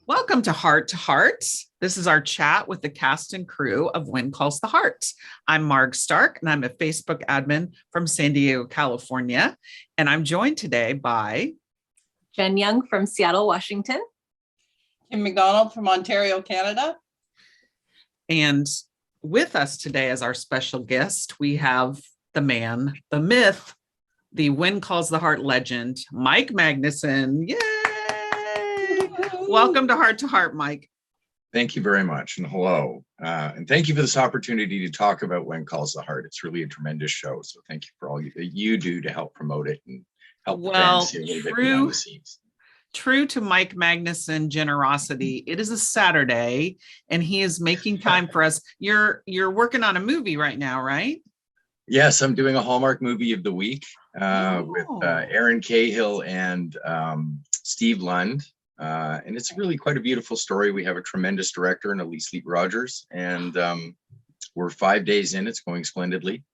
Welcome to Heart to Heart. This is our chat with the cast and crew of When Calls the Heart. I'm Marg Stark, and I'm a Facebook admin from San Diego, California. And I'm joined today by Jen Young from Seattle, Washington. Kim McDonald from Ontario, Canada. And with us today as our special guest, we have the man, the myth, the When Calls the Heart legend, Mike Magnussen. Yay! Welcome to Heart, Mike. Thank you very much, and hello. And thank you for this opportunity to talk about When Calls the Heart. It's really a tremendous show, so thank you for all you do to help promote it and help the fans see a little bit behind the scenes. True to Mike Magnussen generosity, it is a Saturday, and he is making time for us. You're working on a movie right now, right? Yes, I'm doing a Hallmark movie of the week with Aaron Cahill and Steve Lund. And it's really quite a beautiful story. We have a tremendous director in Elise Lee Rogers, and we're 5 days in. It's going splendidly.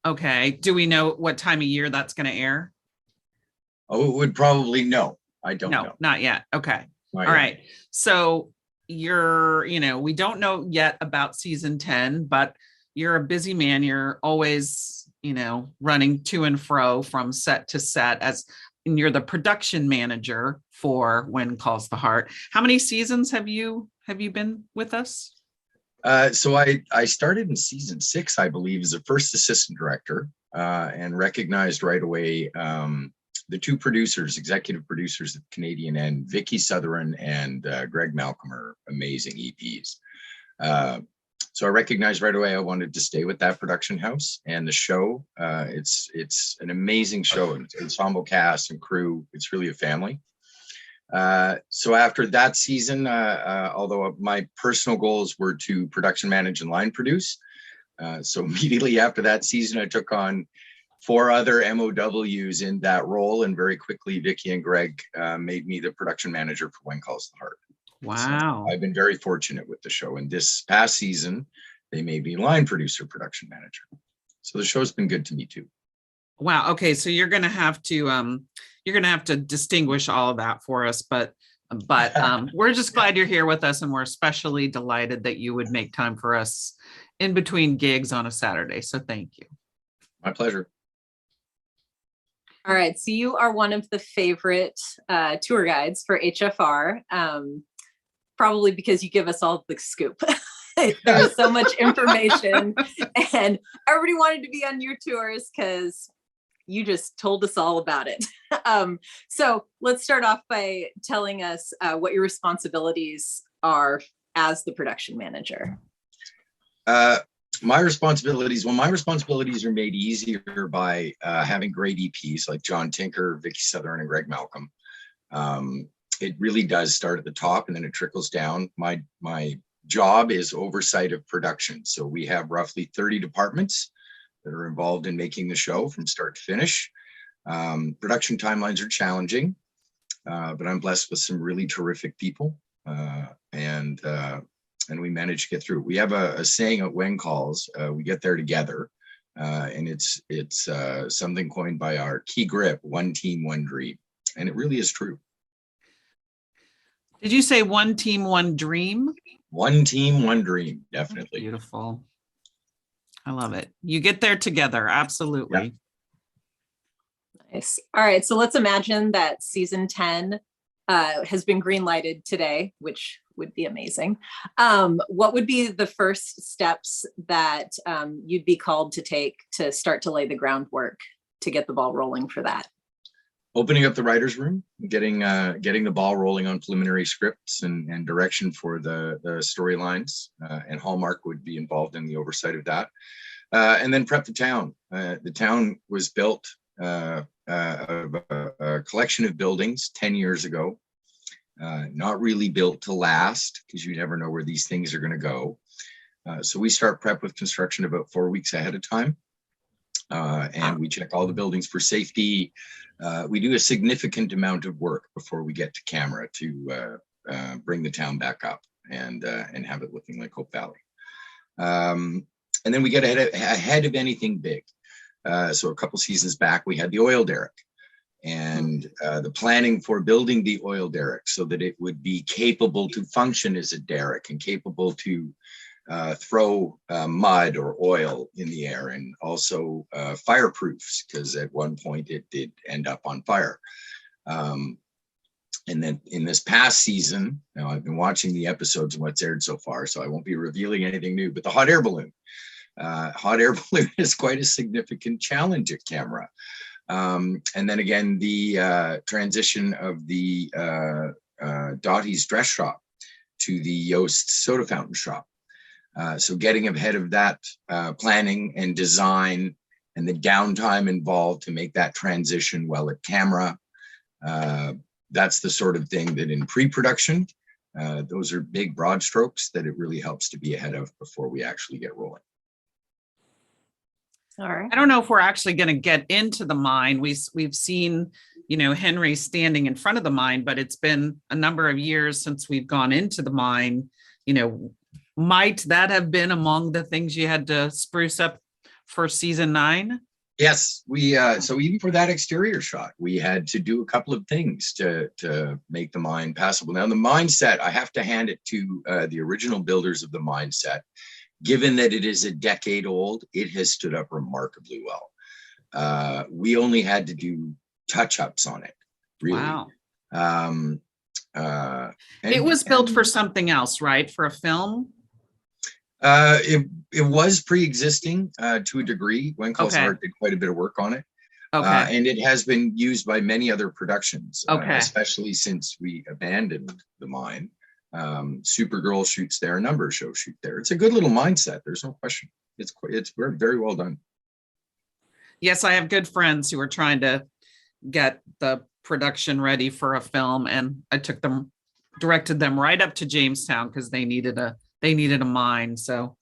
Okay. Do we know what time of year that's going to air? Oh, it would probably no. I don't know. Not yet. Okay. Not All yet. right. So we don't know yet about season 10, but you're a busy man. You're always, running to and fro from set to set and you're the production manager for When Calls the Heart. How many seasons have you been with us? So I started in season 6, I believe, as a first assistant director, and recognized right away the two executive producers at the Canadian end, Vicky Sutherland and Greg Malcolm, are amazing EPs. So I recognized right away I wanted to stay with that production house, and the show. It's an amazing show, and it's ensemble cast and crew. It's really a family. So after that season, although my personal goals were to production manage and line produce, so immediately after that season, I took on 4 other MOWs in that role, and very quickly, Vicky and Greg made me the production manager for When Calls the Heart. Wow. So I've been very fortunate with the show, and this past season, they made me line producer, production manager. So the show's been good to me too. Wow. Okay. So you're going to have to distinguish all of that for us, but we're just glad you're here with us, and we're especially delighted that you would make time for us in between gigs on a Saturday. So thank you. My pleasure. All right, so you are one of the favorite tour guides for HFR, probably because you give us all the scoop. There's so much information, and everybody wanted to be on your tours because you just told us all about it. So let's start off by telling us what your responsibilities are as the production manager. My responsibilities are made easier by having great EPs like John Tinker, Vicky Sutherland, and Greg Malcolm. It really does start at the top, and then it trickles down. My job is oversight of production. So we have roughly 30 departments that are involved in making the show from start to finish. Production timelines are challenging, but I'm blessed with some really terrific people, and we managed to get through. We have a saying at When Calls, we get there together, and it's something coined by our key grip, one team, one dream. And it really is true. Did you say one team, one dream? One team, one dream, definitely. Beautiful. I love it. You get there together, absolutely. Yeah. Nice. All right, so let's imagine that season 10 has been green-lighted today, which would be amazing. What would be the first steps that you'd be called to take to start to lay the groundwork to get the ball rolling for that? Opening up the writer's room, getting the ball rolling on preliminary scripts and direction for the storylines, and Hallmark would be involved in the oversight of that. And then prep the town. The town was built of a collection of buildings 10 years ago, not really built to last, because you never know where these things are going to go. So we start prep with construction about 4 weeks ahead of time. And we check all the buildings for safety. We do a significant amount of work before we get to camera to bring the town back up and have it looking like Hope Valley. And then we get ahead of anything big. So a couple seasons back, we had the oil derrick. and the planning for building the oil derrick so that it would be capable to function as a derrick and capable to throw mud or oil in the air, and also fireproofs, because at one point it did end up on fire. And then in this past season, now I've been watching the episodes and what's aired so far, so I won't be revealing anything new, but the hot air balloon. Hot air balloon is quite a significant challenge at camera. And then again, the transition of the Dottie's dress shop to the Yost soda fountain shop. So getting ahead of that planning and design and the downtime involved to make that transition well at camera. That's the sort of thing that in pre-production, those are big broad strokes that it really helps to be ahead of before we actually get rolling. All right. I don't know if we're actually going to get into the mine. We've seen, Henry standing in front of the mine, but it's been a number of years since we've gone into the mine. Might that have been among the things you had to spruce up for season 9? Yes, we so even for that exterior shot, we had to do a couple of things to make the mine passable. Now the mine set, I have to hand it to the original builders of the mine set. Given that it is a decade old, it has stood up remarkably well. We only had to do touch-ups on it, really. Wow. And It was built for something else, right? For a film? It was pre-existing to a degree. Wenkel's Okay. Art did quite a bit of work on it. Okay. And it has been used by many other productions, Okay. especially since we abandoned the mine. Supergirl shoots there, a number of shows shoot there. It's a good little mindset. There's no question. It's very, very well done. Yes, I have good friends who are trying to get the production ready for a film, and I directed them right up to Jamestown because they needed a mine. So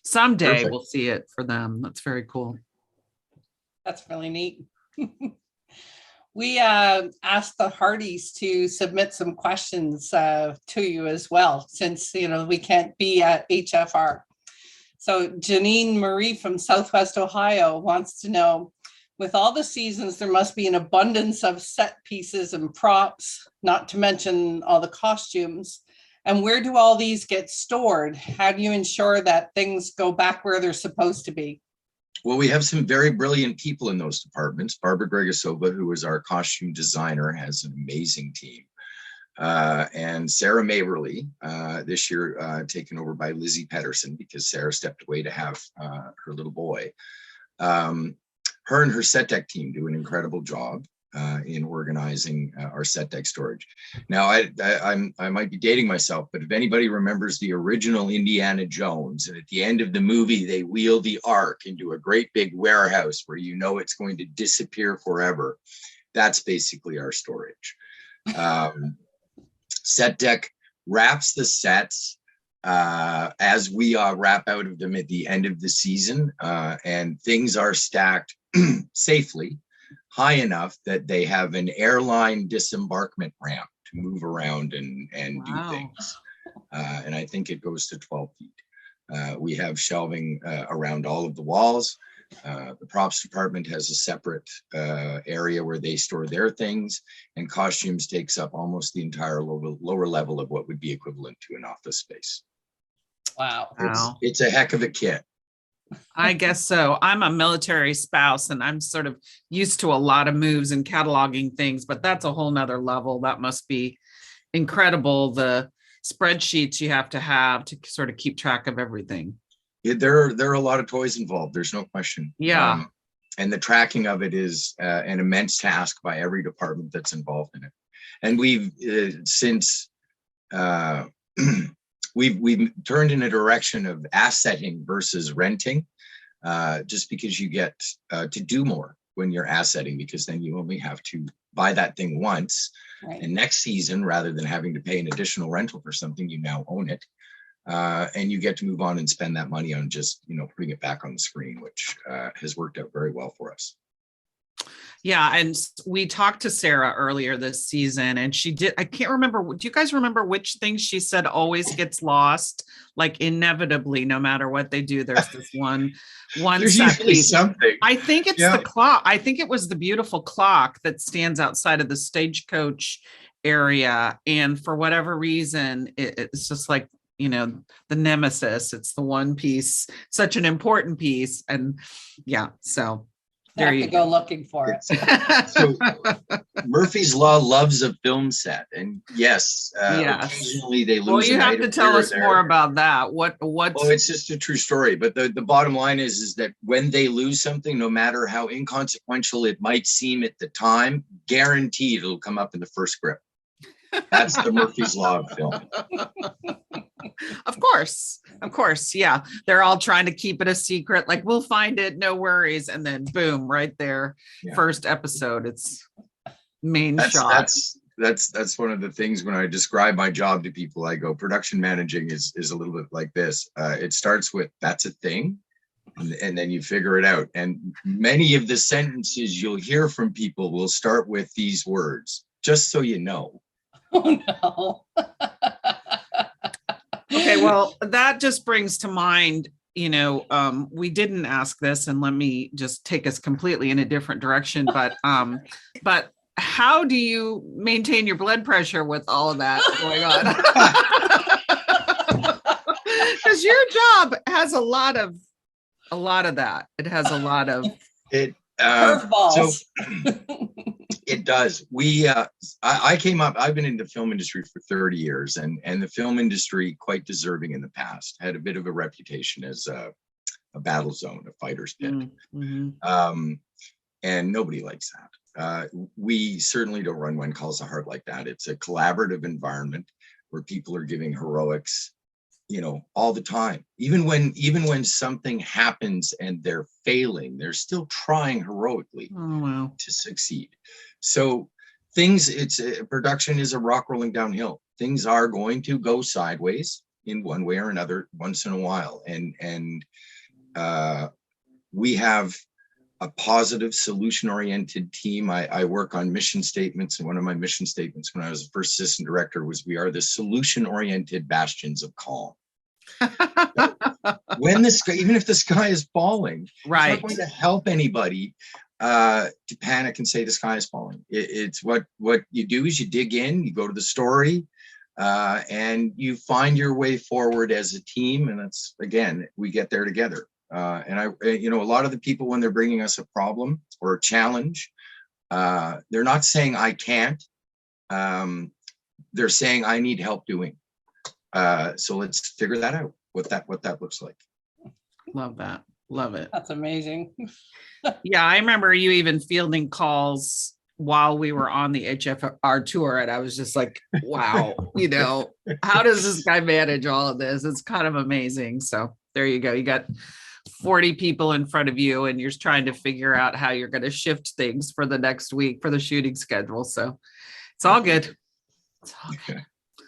someday Perfect. we'll see it for them. That's very cool. That's really neat. We asked the Hearties to submit some questions to you as well, since we can't be at HFR. So Janine Marie from Southwest Ohio wants to know, with all the seasons, there must be an abundance of set pieces and props, not to mention all the costumes. And where do all these get stored? How do you ensure that things go back where they're supposed to be? Well, we have some very brilliant people in those departments. Barbara Gregasova, who is our costume designer, has an amazing team. And Sarah Maverly, this year taken over by Lizzie Pedersen because Sarah stepped away to have her little boy. Her and her set deck team do an incredible job in organizing our set deck storage. Now, I might be dating myself, but if anybody remembers the original Indiana Jones, and at the end of the movie, they wheel the Ark into a great big warehouse where it's going to disappear forever. That's basically our storage. Set deck wraps the sets as we wrap out of them at the end of the season, and things are stacked safely high enough that they have an airline disembarkment ramp to move around and Wow. do things. And I think it goes to 12 feet. We have shelving around all of the walls. The props department has a separate area where they store their things, and costumes takes up almost the entire lower level of what would be equivalent to an office space. Wow. Wow. It's a heck of a kit. I guess so. I'm a military spouse and I'm sort of used to a lot of moves and cataloging things, but that's a whole nother level. That must be incredible. The spreadsheets you have to sort of keep track of everything. There are a lot of toys involved. There's no question. Yeah. And the tracking of it is an immense task by every department that's involved in it. And we've since we've turned in a direction of assetting versus renting, just because you get to do more when you're assetting, because then you only have to buy that thing once. Right. And next season, rather than having to pay an additional rental for something, you now own it. And you get to move on and spend that money on just, putting it back on the screen, which has worked out very well for us. Yeah, and we talked to Sarah earlier this season, and she did. I can't remember. Do you guys remember which thing she said always gets lost? Like inevitably, no matter what they do, there's this one There's set usually piece. something. I think it's Yeah. the clock. I think it was the beautiful clock that stands outside of the stagecoach area, and for whatever reason, it's just like, the nemesis. It's the one piece, such an important piece, and yeah. So They there have you to go looking for it. So Murphy's Law loves a film set, and yes, Yes. occasionally they lose. Well, you an have item to tell here or us there. more about that. What's Well, it's just a true story. But the bottom line is that when they lose something, no matter how inconsequential it might seem at the time, guaranteed it'll come up in the first script. That's the Murphy's Law of film. Of course. Yeah. They're all trying to keep it a secret. Like, we'll find it, no worries. And then boom, right there. Yeah. First episode. It's main shot. That's one of the things when I describe my job to people. I go, production managing is a little bit like this. It starts with, that's a thing. And then you figure it out. And many of the sentences you'll hear from people will start with these words, just so you know. Oh no. Okay, well, that just brings to mind, we didn't ask this, and let me just take us completely in a different direction, but how do you maintain your blood pressure with all of that going on? Because your job has a lot of that. It has a lot of it. Curveballs. So it does. I came up, I've been in the film industry for 30 years, and the film industry, quite deserving in the past, had a bit of a reputation as a battle zone, a fighter's pit. Mm-hmm. And nobody likes that. We certainly don't run When Calls the Heart like that. It's a collaborative environment where people are giving heroics, all the time. Even when something happens and they're failing, they're still trying heroically to succeed. So production is a rock rolling downhill. Things are going to go sideways in one way or another once in a while. And we have a positive, solution-oriented team. I work on mission statements, and one of my mission statements when I was the first assistant director was, we are the solution-oriented bastions of calm. When even if the sky is falling, right, it's not going to help anybody to panic and say the sky is falling. It's what you do is you dig in, you go to the story, and you find your way forward as a team. And that's, again, we get there together. And a lot of the people, when they're bringing us a problem or a challenge, they're not saying I can't. They're saying I need help doing. So let's figure that out, what that looks like. Love that. Love it. That's amazing. Yeah, I remember you even fielding calls while we were on the HFR tour, and I was just like, wow, how does this guy manage all of this? It's kind of amazing. So there you go. You got 40 people in front of you, and you're trying to figure out how you're going to shift things for the next week for the shooting schedule. So it's all good. It's all good.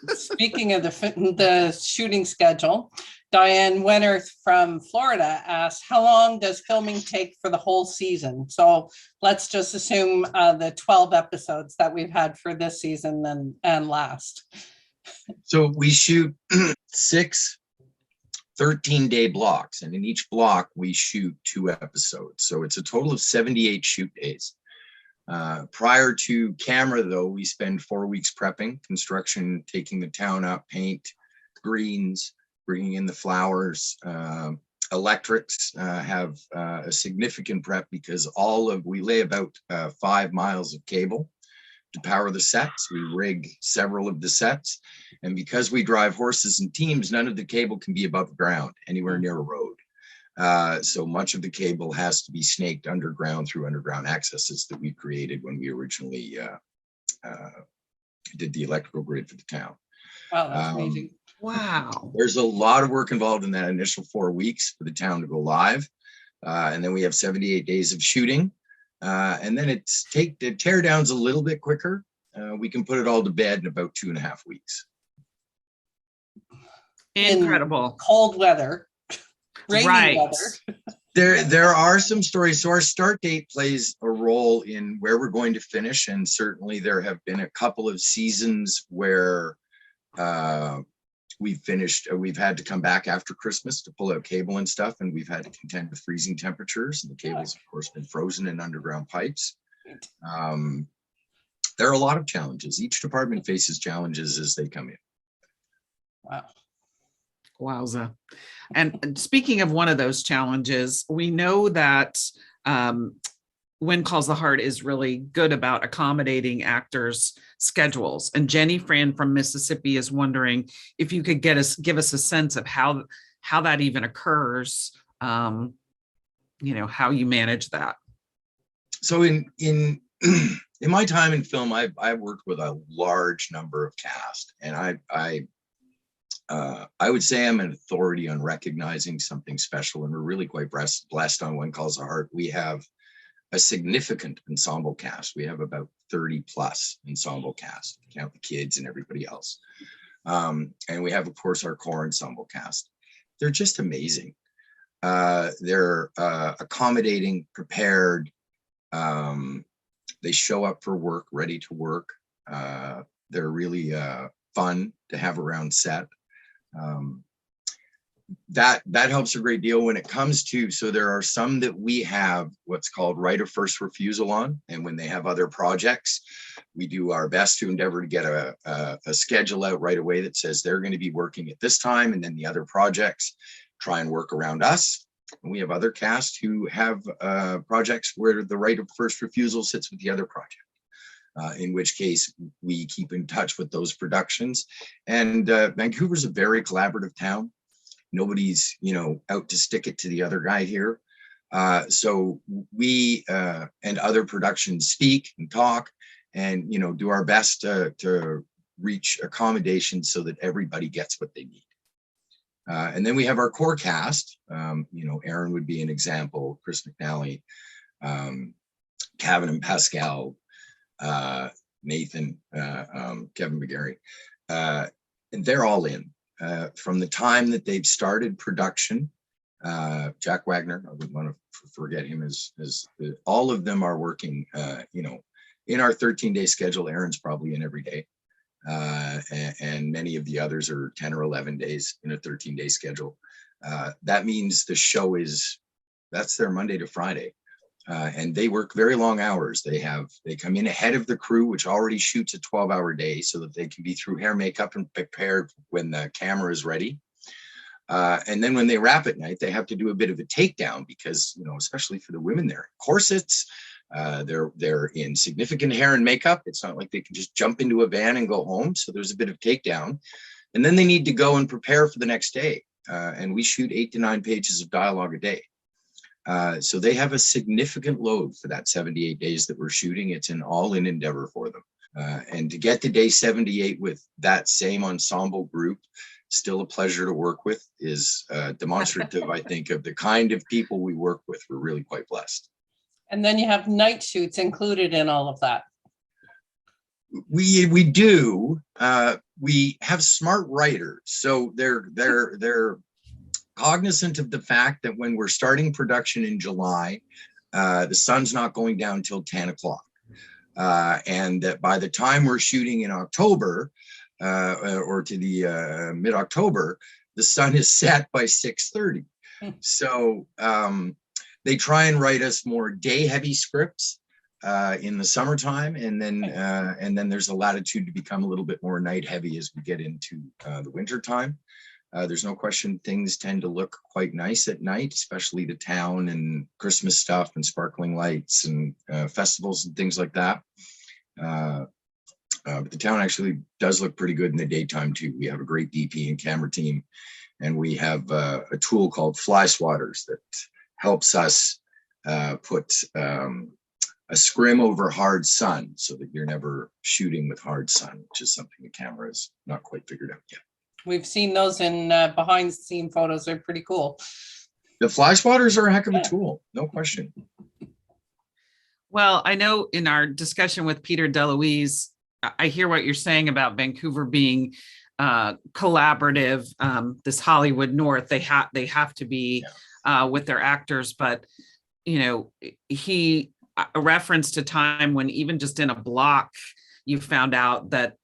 Speaking of the shooting schedule, Diane Wennerth from Florida asked, how long does filming take for the whole season? So let's just assume the 12 episodes that we've had for this season and last. So we shoot 6 13-day blocks, and in each block we shoot 2 episodes. So it's a total of 78 shoot days. Prior to camera, though, we spend 4 weeks prepping, construction, taking the town up, paint, greens, bringing in the flowers. Electrics have a significant prep because we lay about 5 miles of cable to power the sets. We rig several of the sets. And because we drive horses and teams, none of the cable can be above ground anywhere near a road. So much of the cable has to be snaked underground through underground accesses that we created when we originally did the electrical grid for the town. Wow, that's amazing. Wow. There's a lot of work involved in that initial 4 weeks for the town to go live. And then we have 78 days of shooting. And then the tear down's a little bit quicker. We can put it all to bed in about 2.5 weeks. Incredible. In cold weather. Rainy weather. There are some stories. So our start date plays a role in where we're going to finish, and certainly there have been a couple of seasons where we've finished. We've had to come back after Christmas to pull out cable and stuff, and we've had to contend with freezing temperatures. And the cable's, of course, been frozen in underground pipes. There are a lot of challenges. Each department faces challenges as they come in. Wow. Wowza. And speaking of one of those challenges, we know that When Calls the Heart is really good about accommodating actors' schedules. And Jenny Fran from Mississippi is wondering if you could give us a sense of how that even occurs, how you manage that. So in in my time in film, I've worked with a large number of cast, and I would say I'm an authority on recognizing something special, and we're really quite blessed on When Calls the Heart. We have a significant ensemble cast. We have about 30 plus ensemble cast, count the kids and everybody else. And we have, of course, our core ensemble cast. They're just amazing. They're accommodating, prepared. They show up for work, ready to work. They're really fun to have around set. That helps a great deal when it comes to, so there are some that we have what's called right of first refusal on, and when they have other projects, we do our best to endeavor to get a schedule out right away that says they're going to be working at this time, and then the other projects try and work around us. And we have other cast who have projects where the right of first refusal sits with the other project. In which case we keep in touch with those productions. And Vancouver's a very collaborative town. Nobody's, out to stick it to the other guy here. So we and other productions speak and talk and, do our best to reach accommodations so that everybody gets what they need. And then we have our core cast. Arent would be an example, Chris McNally, Kevin and Pascal, Nathan, Kevin McGarry, and they're all in from the time that they've started production. Jack Wagner, I wouldn't want to forget him, as all of them are working, in our 13-day schedule. Aaron's probably in every day, and many of the others are 10 or 11 days in a 13-day schedule. That means the show that's their Monday to Friday. And they work very long hours. They come in ahead of the crew, which already shoots a 12-hour day, so that they can be through hair, makeup, and prepared when the camera is ready. And then when they wrap at night, they have to do a bit of a takedown because, especially for the women, they're in corsets. They're in significant hair and makeup. It's not like they can just jump into a van and go home. So there's a bit of takedown. And then they need to go and prepare for the next day. And we shoot 8 to 9 pages of dialogue a day. So they have a significant load for that 78 days that we're shooting. It's an all-in endeavor for them. And to get to day 78 with that same ensemble group, still a pleasure to work with, is demonstrative, I think, of the kind of people we work with. We're really quite blessed. And then you have night shoots included in all of that. We do. We have smart writers, so they're cognizant of the fact that when we're starting production in July, the sun's not going down till 10 o'clock. And that by the time we're shooting in October, or to the mid-October, the sun is set by 6:30. So they try and write us more day-heavy scripts in the summertime, and then there's a latitude to become a little bit more night-heavy as we get into the wintertime. There's no question things tend to look quite nice at night, especially the town and Christmas stuff and sparkling lights and festivals and things like that. But the town actually does look pretty good in the daytime too. We have a great DP and camera team, and we have a tool called fly swatters that helps us put a scrim over hard sun so that you're never shooting with hard sun, which is something the camera has not quite figured out yet. We've seen those in behind the scene photos. They're pretty cool. The fly swatters are a heck of a tool, no question. Well, I know in our discussion with Peter DeLuise, I hear what you're saying about Vancouver being collaborative. This Hollywood North, they have to be with their actors, but he referenced a time when even just in a block, you found out that,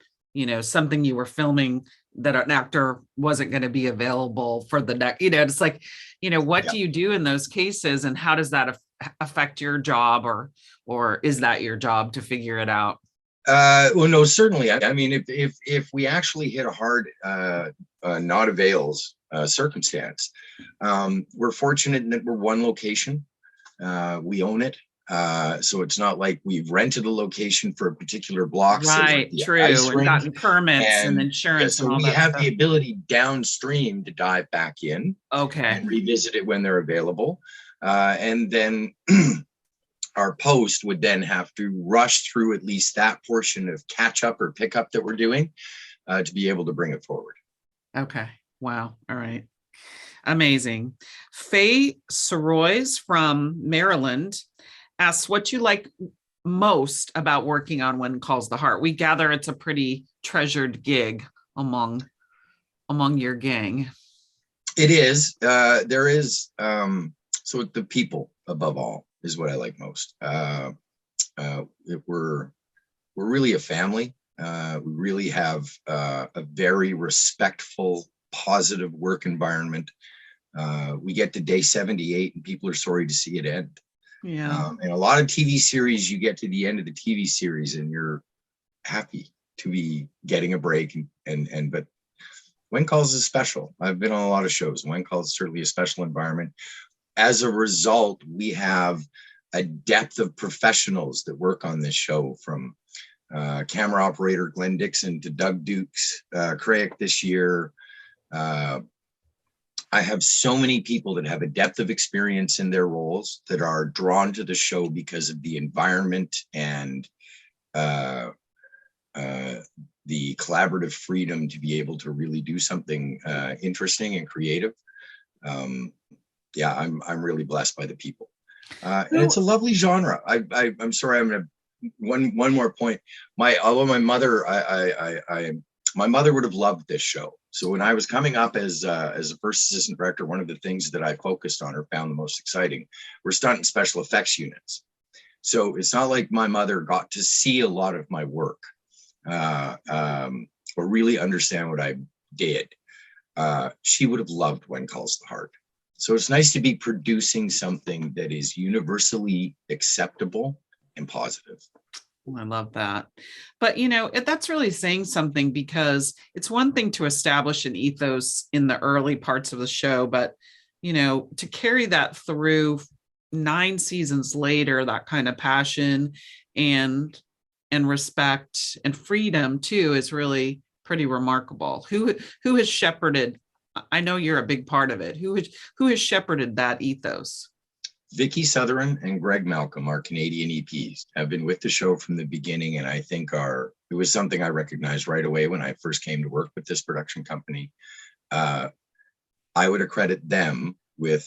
something you were filming that an actor wasn't going to be available for the next, it's like, what do you do in those cases, and how does that affect your job, or is that your job to figure it out? Well, no, certainly. I mean, if we actually hit a hard not avails circumstance, we're fortunate that we're one location. We own it. So it's not like we've rented a location for a particular block. Right, true, and gotten permits and insurance. So and all we that have stuff. the ability downstream to dive back in Okay. and revisit it when they're available. And then our post would then have to rush through at least that portion of catch up or pickup that we're doing to be able to bring it forward. Okay. Wow. All right. Amazing. Faye Soroy's from Maryland asks what you like most about working on When Calls the Heart. We gather it's a pretty treasured gig among your gang. It is. There is. So the people above all is what I like most. We're really a family. We really have a very respectful, positive work environment. We get to day 78 and people are sorry to see it end. Yeah. And a lot of TV series, you get to the end of the TV series and you're happy to be getting a break. But When Calls is special. I've been on a lot of shows. When Calls is certainly a special environment. As a result, we have a depth of professionals that work on this show, from camera operator Glenn Dixon to Doug Dukes, Craig this year. I have so many people that have a depth of experience in their roles that are drawn to the show because of the environment and the collaborative freedom to be able to really do something interesting and creative. I'm really blessed by the people. And it's a lovely genre. I'm sorry, I'm gonna one more point. Although my mother, my mother would have loved this show. So when I was coming up as a first assistant director, one of the things that I focused on or found the most exciting were stunt and special effects units. So it's not like my mother got to see a lot of my work or really understand what I did. She would have loved When Calls the Heart. So it's nice to be producing something that is universally acceptable and positive. I love that. But, that's really saying something, because it's one thing to establish an ethos in the early parts of the show, but, to carry that through 9 seasons later, that kind of passion and respect and freedom too is really pretty remarkable. Who has shepherded? I know you're a big part of it. Who has shepherded that ethos? Vicky Sutherland and Greg Malcolm, our Canadian EPs, have been with the show from the beginning, and I think it was something I recognized right away when I first came to work with this production company. I would accredit them with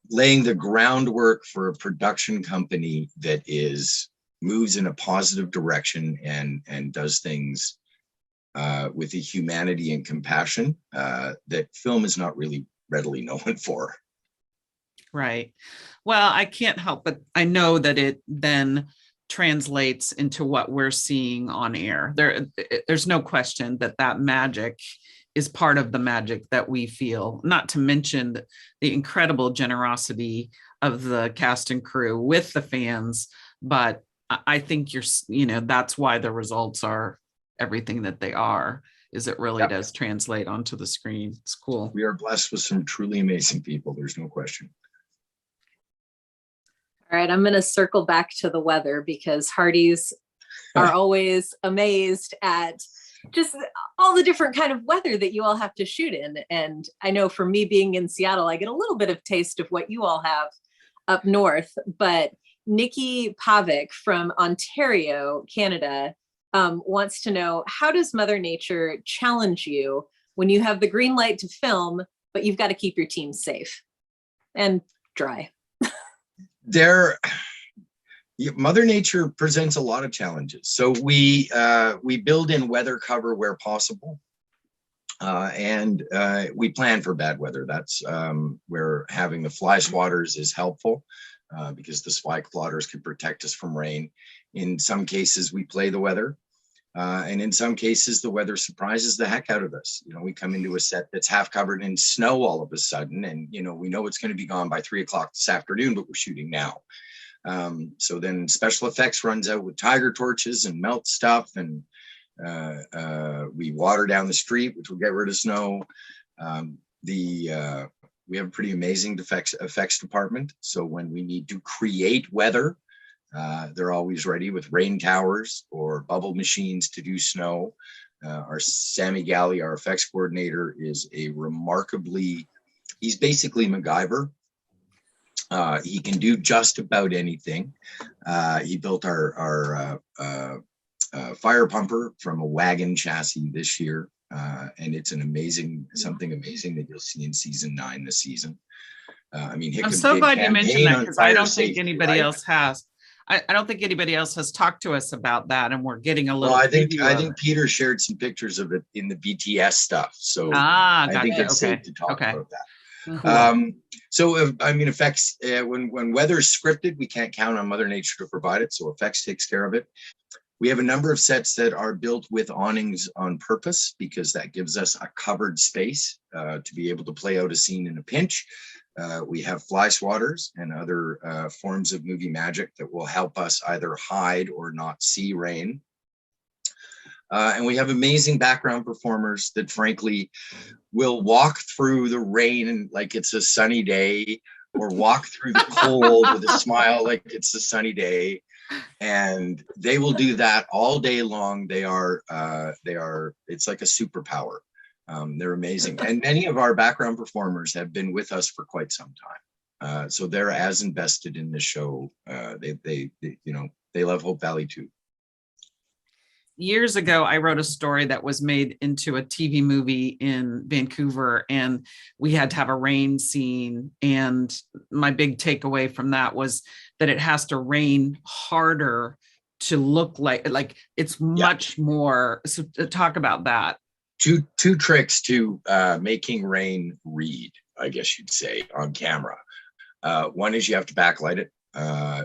laying the groundwork for a production company that moves in a positive direction and does things with a humanity and compassion that film is not really readily known for. Right. Well, I can't help but I know that it then translates into what we're seeing on air. There's no question that magic is part of the magic that we feel, not to mention the incredible generosity of the cast and crew with the fans. But I think that's why the results are everything that they are, is it really does translate onto the screen. It's cool. We are blessed with some truly amazing people. There's no question. All right, I'm going to circle back to the weather, because Hearties are always amazed at just all the different kind of weather that you all have to shoot in. And I know for me being in Seattle, I get a little bit of taste of what you all have up north. But Nikki Pavic from Ontario, Canada, wants to know, how does Mother Nature challenge you when you have the green light to film, but you've got to keep your team safe and dry? Mother Nature presents a lot of challenges. So we build in weather cover where possible. And we plan for bad weather. That's where having the fly swatters is helpful, because the fly swatters can protect us from rain. In some cases, we play the weather. And in some cases, the weather surprises the heck out of us. You know, we come into a set that's half covered in snow all of a sudden, and, you know, we know it's going to be gone by 3 o'clock this afternoon, but we're shooting now. So then special effects runs out with tiger torches and melt stuff, and we water down the street, which will get rid of snow. We have a pretty amazing effects department. So when we need to create weather, they're always ready with rain towers or bubble machines to do snow. Our Sammy Galley, our effects coordinator, is a he's basically MacGyver. He can do just about anything. He built our fire pumper from a wagon chassis this year. And it's something amazing that you'll see in season 9 this season. I mean, I'm so glad you mentioned that, because I don't think anybody else has. I don't think anybody else has talked to us about that, and we're getting a little. Well, I think Peter shared some pictures of it in the BTS stuff, so I think it's safe to talk about that. Cool. So, I mean, effects, when weather's scripted, we can't count on Mother Nature to provide it, so effects takes care of it. We have a number of sets that are built with awnings on purpose, because that gives us a covered space to be able to play out a scene in a pinch. We have fly swatters and other forms of movie magic that will help us either hide or not see rain. And we have amazing background performers that frankly will walk through the rain like it's a sunny day, or walk through the cold with a smile like it's a sunny day. And they will do that all day long. It's like a superpower. They're amazing. And many of our background performers have been with us for quite some time. So they're as invested in the show. They love Hope Valley too. Years ago, I wrote a story that was made into a TV movie in Vancouver, and we had to have a rain scene. And my big takeaway from that was that it has to rain harder to look like it's much more. So talk about that. Two tricks to making rain read, I guess you'd say, on camera. One is you have to backlight it.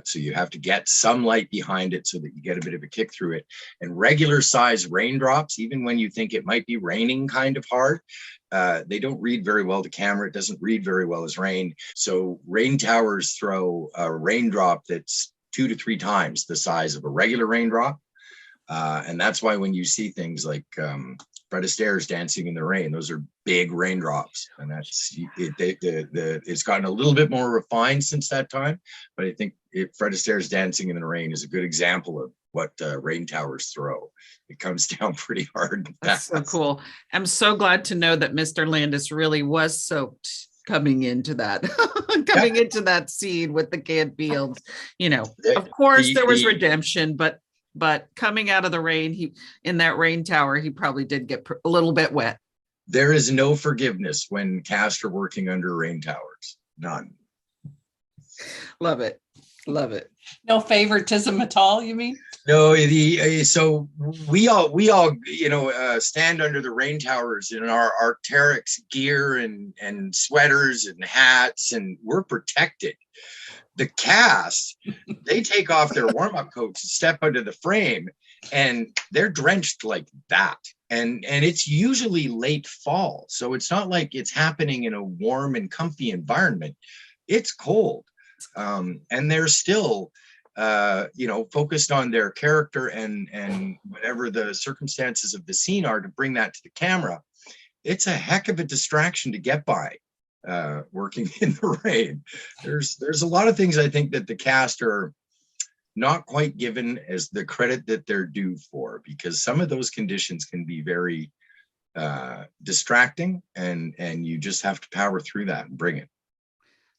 So you have to get some light behind it so that you get a bit of a kick through it. And regular size raindrops, even when you think it might be raining kind of hard, they don't read very well to camera. It doesn't read very well as rain. So rain towers throw a raindrop that's 2 to 3 times the size of a regular raindrop. And that's why when you see things like Fred Astaire's Dancing in the Rain, those are big raindrops, and that's it's gotten a little bit more refined since that time. But I think Fred Astaire's Dancing in the Rain is a good example of what rain towers throw. It comes down pretty hard. That's so cool. I'm so glad to know that Mr. Landis really was soaked coming into that into that scene with the canned fields. You know, of course there was redemption, but coming out of the rain, in that rain tower, he probably did get a little bit wet. There is no forgiveness when cast are working under rain towers. None. Love it. Love it. No favoritism at all, you mean? No, so we all stand under the rain towers in our Arc'teryx gear and sweaters and hats, and we're protected. The cast, they take off their warm-up coats and step under the frame, and they're drenched like that. And it's usually late fall, so it's not like it's happening in a warm and comfy environment. It's cold, and they're still focused on their character and whatever the circumstances of the scene are to bring that to the camera. It's a heck of a distraction to get by. Working in the rain. There's a lot of things I think that the cast are not quite given as the credit that they're due for, because some of those conditions can be very distracting, and you just have to power through that and bring it.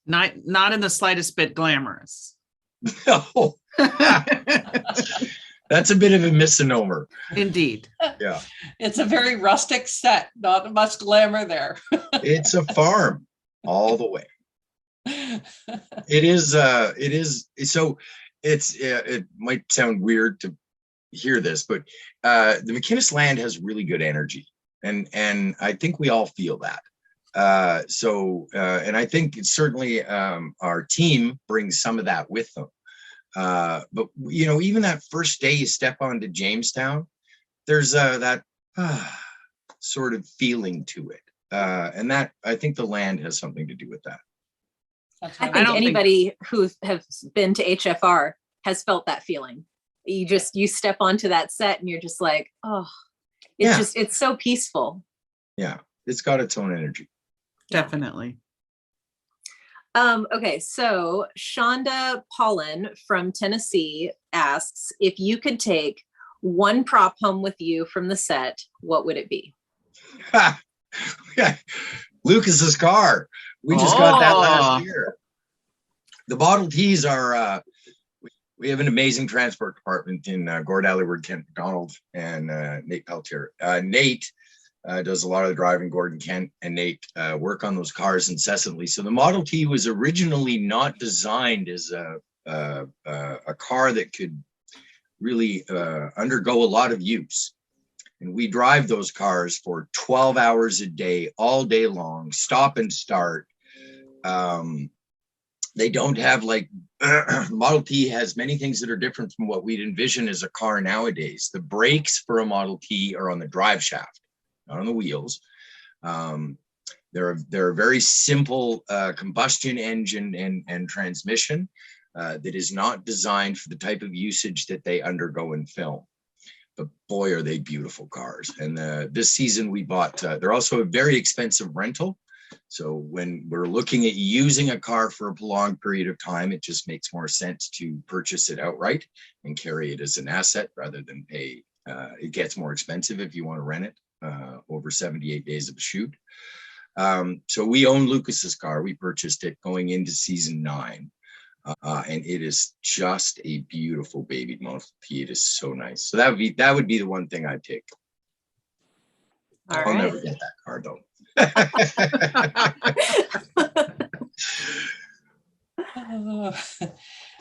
Not in the slightest bit glamorous. No. That's a bit of a misnomer. Indeed. Yeah. It's a very rustic set, not much glamour there. It's a farm all the way. It is. So it might sound weird to hear this, but the Mckinnis Land has really good energy. And I think we all feel that. And I think it's certainly our team brings some of that with them. But you know, even that first day you step onto Jamestown, there's that sort of feeling to it. And that, I think the land has something to do with that. I think anybody who has been to HFR has felt that feeling. You step onto that set and you're just like, oh, it's so peaceful. Yeah, it's got its own energy. Definitely. Okay, so Shonda Pollen from Tennessee asks, if you could take one prop home with you from the set, what would it be? Lucas's car. We just got that last year. The Model Ts are, we have an amazing transport department in Gord Alleywood, Kent McDonald, and Nate Peltier. Nate does a lot of the driving, Gordon Kent and Nate work on those cars incessantly. So the Model T was originally not designed as a car that could really undergo a lot of use. And we drive those cars for 12 hours a day, all day long, stop and start. They don't have like, Model T has many things that are different from what we'd envision as a car nowadays. The brakes for a Model T are on the drive shaft, not on the wheels. They're a very simple combustion engine and transmission that is not designed for the type of usage that they undergo in film. But boy, are they beautiful cars. And this season we bought, they're also a very expensive rental. So when we're looking at using a car for a prolonged period of time, it just makes more sense to purchase it outright and carry it as an asset rather than pay. It gets more expensive if you want to rent it over 78 days of a shoot. So we own Lucas's car. We purchased it going into season 9. And it is just a beautiful baby Model T. It is so nice. So that would be the one thing I'd take. I'll never get that car though.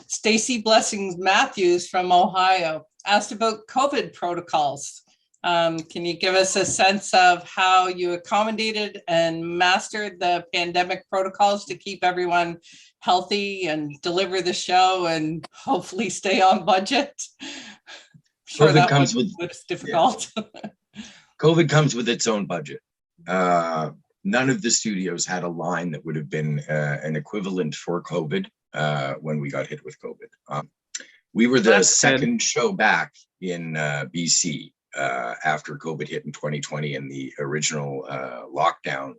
Stacy Blessings Matthews from Ohio asked about COVID protocols. Can you give us a sense of how you accommodated and mastered the pandemic protocols to keep everyone healthy and deliver the show and hopefully stay on budget? Sure, that was difficult. Yeah. COVID comes with its own budget. None of the studios had a line that would have been an equivalent for COVID when we got hit with COVID. We were the second show back in BC after COVID hit in 2020, and the original lockdown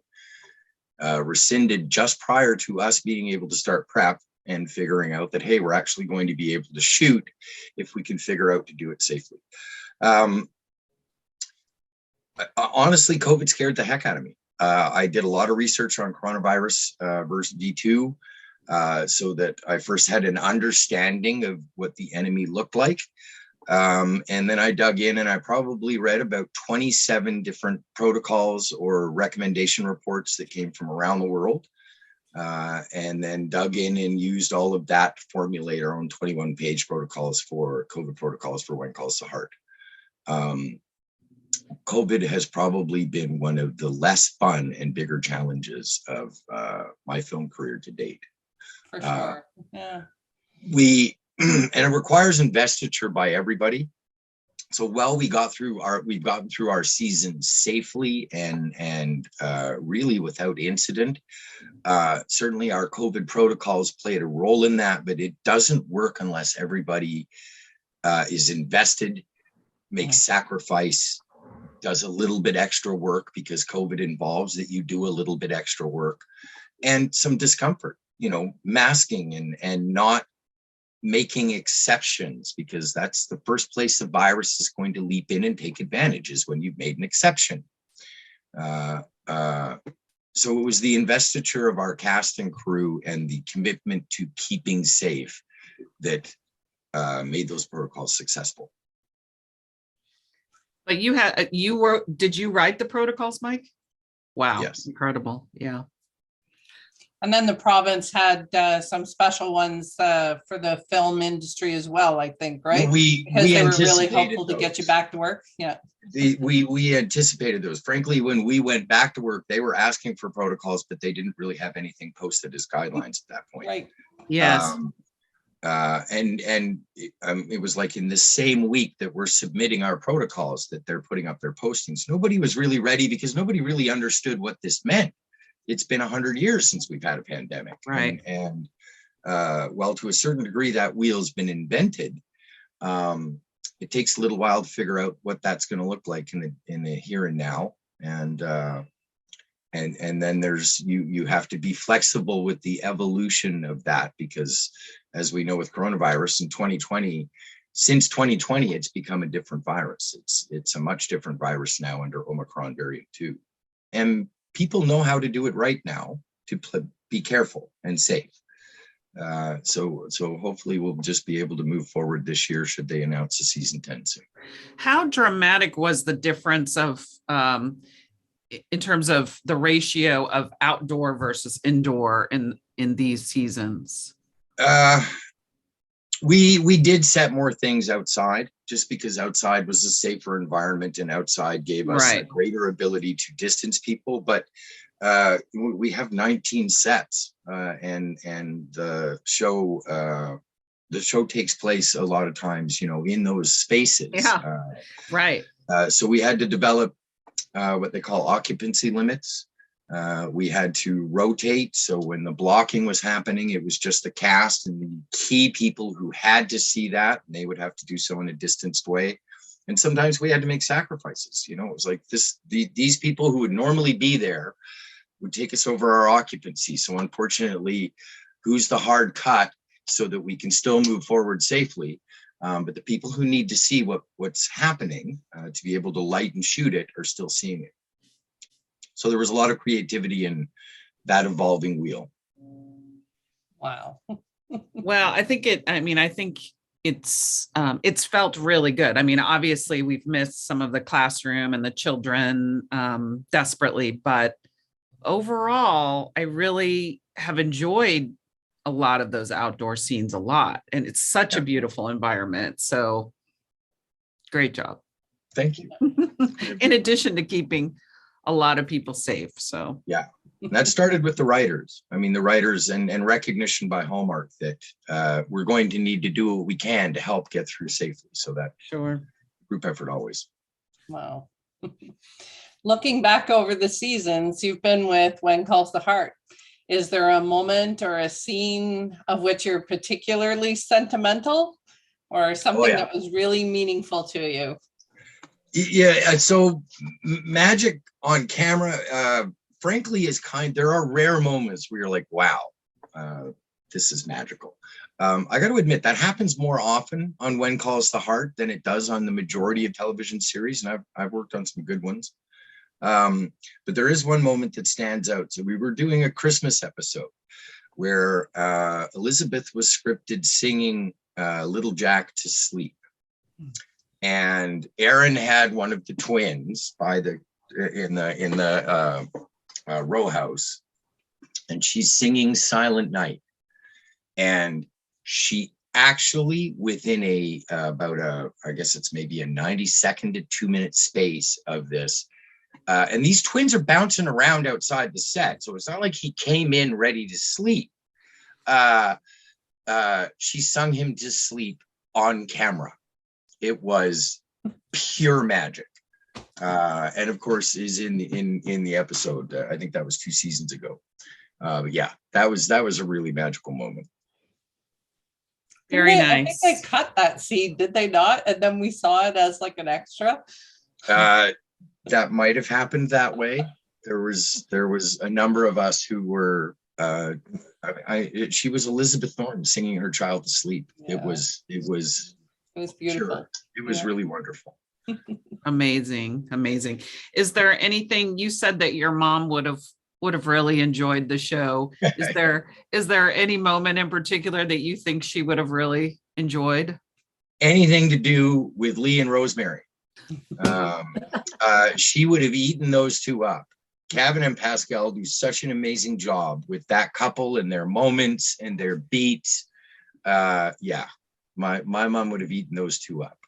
rescinded just prior to us being able to start prep and figuring out that, hey, we're actually going to be able to shoot if we can figure out to do it safely. Honestly, COVID scared the heck out of me. I did a lot of research on coronavirus versus V2 so that I first had an understanding of what the enemy looked like. And then I dug in and I probably read about 27 different protocols or recommendation reports that came from around the world. And then dug in and used all of that to formulate our own 21-page protocols for COVID protocols for When Calls to Heart. COVID has probably been one of the less fun and bigger challenges of my film career to date. For sure, yeah. And it requires investiture by everybody. So while we've gotten through our season safely and really without incident, certainly our COVID protocols played a role in that, but it doesn't work unless everybody is invested, makes sacrifice, does a little bit extra work, because COVID involves that you do a little bit extra work and some discomfort, masking and not making exceptions, because that's the first place the virus is going to leap in and take advantage, is when you've made an exception. So it was the investiture of our cast and crew and the commitment to keeping safe that made those protocols successful. But did you write the protocols, Mike? Wow. Yes. Incredible. Yeah. And then the province had some special ones for the film industry as well, I think, right? Well, Because we they were really anticipated helpful to get you those. back to work. Yeah. We anticipated those. Frankly, when we went back to work, they were asking for protocols, but they didn't really have anything posted as guidelines at that point. Right. Yes. It was like in the same week that we're submitting our protocols that they're putting up their postings. Nobody was really ready because nobody really understood what this meant. It's been 100 years since we've had a pandemic. Right. And well, to a certain degree, that wheel's been invented. It takes a little while to figure out what that's going to look like in the here and now. And then there's you have to be flexible with the evolution of that, because as we know with coronavirus in 2020, since 2020, it's become a different virus. It's a much different virus now under Omicron variant 2. And people know how to do it right now to be careful and safe. So hopefully we'll just be able to move forward this year should they announce a season 10 soon. How dramatic was the difference of in terms of the ratio of outdoor versus indoor in these seasons? We did set more things outside just because outside was a safer environment and outside gave us a greater ability to distance people. But we have 19 sets and the show takes place a lot of times, in those spaces. Yeah. Right. So we had to develop what they call occupancy limits. We had to rotate. So when the blocking was happening, it was just the cast and the key people who had to see that, and they would have to do so in a distanced way. And sometimes we had to make sacrifices. It was like these people who would normally be there would take us over our occupancy. So unfortunately, who's the hard cut so that we can still move forward safely? But the people who need to see what's happening to be able to light and shoot it are still seeing it. So there was a lot of creativity in that evolving wheel. Wow. Well, I think it's felt really good. I mean, obviously we've missed some of the classroom and the children desperately, but overall, I really have enjoyed a lot of those outdoor scenes a lot. And it's such a beautiful environment. So great job. Thank you. In addition to keeping a lot of people safe. So yeah, and that started with the writers. I mean, the writers and recognition by Hallmark that we're going to need to do what we can to help get through safely. So that group effort always. Wow. Looking back over the seasons you've been with When Calls the Heart, is there a moment or a scene of which you're particularly sentimental or something that was really meaningful to you? Yeah, so magic on camera, frankly, there are rare moments where you're like, wow, this is magical. I got to admit that happens more often on When Calls the Heart than it does on the majority of television series. And I've worked on some good ones. But there is one moment that stands out. So we were doing a Christmas episode where Elizabeth was scripted singing Little Jack to sleep. And Arent had one of the twins in the row house, and she's singing Silent Night. And she actually, within I guess it's maybe a 90-second to 2-minute space of this, and these twins are bouncing around outside the set, so it's not like he came in ready to sleep. She sung him to sleep on camera. It was pure magic, and of course is in the episode. I think that was 2 seasons ago. But yeah, that was a really magical moment. Very nice. I think they cut that scene, did they not? And then we saw it as like an extra. That might have happened that way. There was a number of us who were. She was Elizabeth Thornton singing her child to sleep. Yeah. It was beautiful. Sure. It was really wonderful. Amazing. Is there anything you said that your mom would have really enjoyed the show? Is there any moment in particular that you think she would have really enjoyed? Anything to do with Lee and Rosemary. She would have eaten those two up. Gavin and Pascal do such an amazing job with that couple and their moments and their beats. Yeah, my mom would have eaten those two up.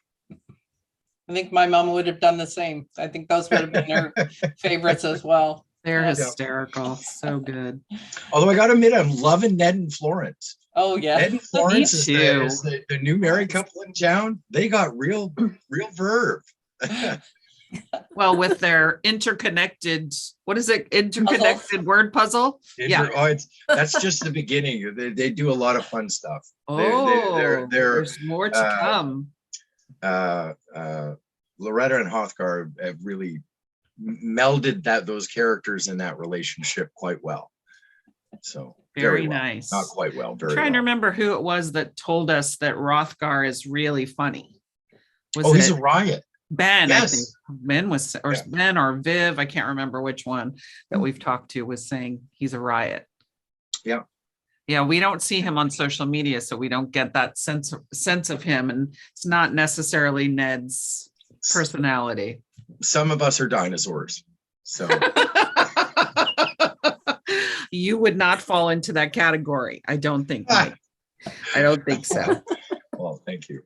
I think my mom would have done the same. I think those would have been her favorites as well. They're Yeah. hysterical. So good. Although I got to admit, I'm loving Ned and Florence. Oh yeah. Ned and Florence is, too. the new married couple in town. They got real verve. Well, with their interconnected, what is it? Interconnected word puzzle. Yeah. That's just the beginning. They do a lot of fun stuff. Oh, they're there's more to come. Loretta and Hothgar have really melded those characters in that relationship quite well. So Very well. nice. Not quite well. Very I'm trying to well. remember who it was that told us that Rothgar is really funny. He's a riot. Ben? Yes. I think Ben was, or Ben or Viv, I can't remember which one that we've talked to was saying he's a riot. Yeah. Yeah, we don't see him on social media, so we don't get that sense of him, and it's not necessarily Ned's personality. Some of us are dinosaurs. So you would not fall into that category. I don't think, Mike. I don't think so. Well, thank you.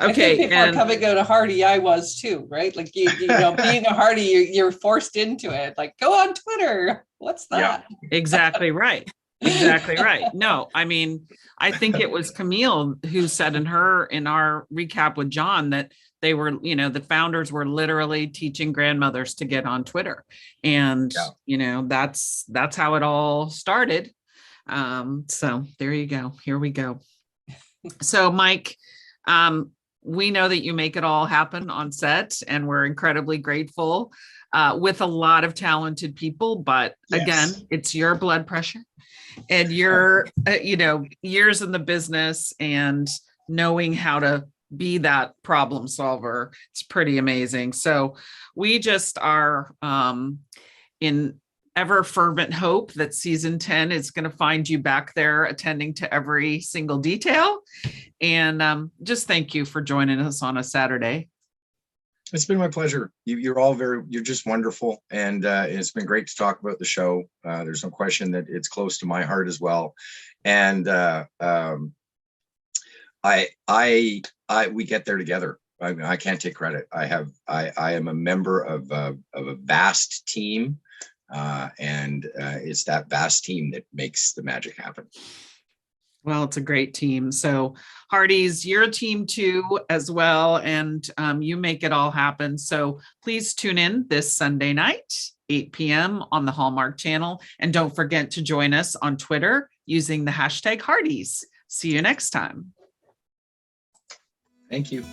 Okay. Before coming out of Hardy, I was too, right? Like you know, being a Hardy, you're forced into it. Like, go on Twitter. What's that? Yeah, exactly right. Exactly right. No, I mean, I think it was Camille who said in our recap with John that they were, the founders were literally teaching grandmothers to get on Twitter. And, that's how it all started. So there you go. Here we go. So Mike, we know that you make it all happen on set, and we're incredibly grateful with a lot of talented people. But again, it's your blood pressure and your, years in the business and knowing how to be that problem solver. It's pretty amazing. So we just are in ever fervent hope that season 10 is going to find you back there attending to every single detail. And just thank you for joining us on a Saturday. It's been my pleasure. You're just wonderful. And it's been great to talk about the show. There's no question that it's close to my heart as well. And we get there together. I can't take credit. I am a member of a vast team. And it's that vast team that makes the magic happen. Well, it's a great team. So Hearties, you're a team too as well, and you make it all happen. So please tune in this Sunday night, 8 p.m. on the Hallmark channel. And don't forget to join us on Twitter using the hashtag Hearties. See you next time. Thank you.